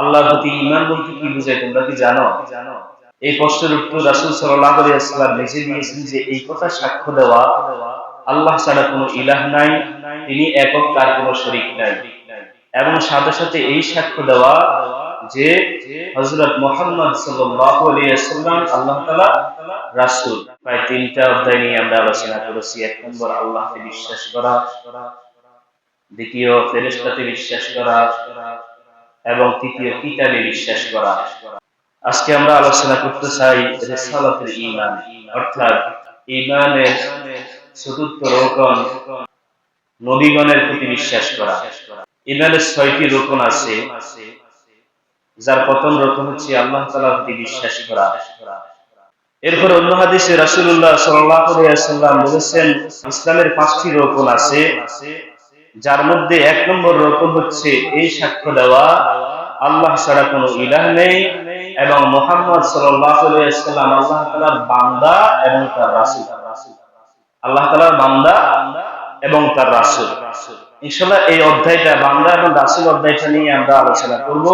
আল্লাহর প্রতি ঈমান বলতে কি বোঝায় তোমরা কি জানো? এই প্রশ্নের উত্তর রাসূল সাল্লাল্লাহু আলাইহি ওয়াসাল্লাম নিজে দিয়েছেন যে এই কথা সাক্ষ্য দেওয়া আল্লাহ ছাড়া কোনো ইলাহ নাই, তিনি একক, তার কোনো শরীক নাই, এবং সাথে সাথে এই সাক্ষ্য দেওয়া যে হযরত মুহাম্মদ সাল্লাল্লাহু আলাইহি ওয়াসাল্লাম আল্লাহ তাআলা রাসূল। প্রায় তিনটা অধ্যায় নিয়ে আমরা আলোচনা করেছি। এক নম্বর আল্লাহকে বিশ্বাস করা, দ্বিতীয় ফেরেশতাতে বিশ্বাস করা, এবং তৃতীয় কিতাবে বিশ্বাস করা। আজকে আমরা আলোচনা করতে চাই রিসালাতুল ঈমান, অর্থাৎ ঈমানের চতুর্থ রকম নবীগণের প্রতি বিশ্বাস করা। ঈমানের ৬টি রকম আছে, যার প্রথম রকম হচ্ছে আল্লাহ তাআলার প্রতি বিশ্বাস করা। এরপর অন্য হাদিসে রাসূলুল্লাহ সাল্লাল্লাহু আলাইহি ওয়াসাল্লাম বলেছেন ইসলামের ৫টি রকম আছে, যার মধ্যে এক নম্বর রকম হচ্ছে এই সাক্ষ্য দেওয়া আল্লাহ ছাড়া কোনো ইলাহ নেই এবং মুহাম্মদ সাল্লাল্লাহু আলাইহি ওয়াসাল্লাম আল্লাহ তাআলার বান্দা এবং তার রাসূল। আল্লাহ তাআলার বান্দা এবং তার রাসূল। ইনশাআল্লাহ এই অধ্যায়টা বান্দা এবং রাসূল অধ্যায়টা নিয়ে আমরা আলোচনা করব।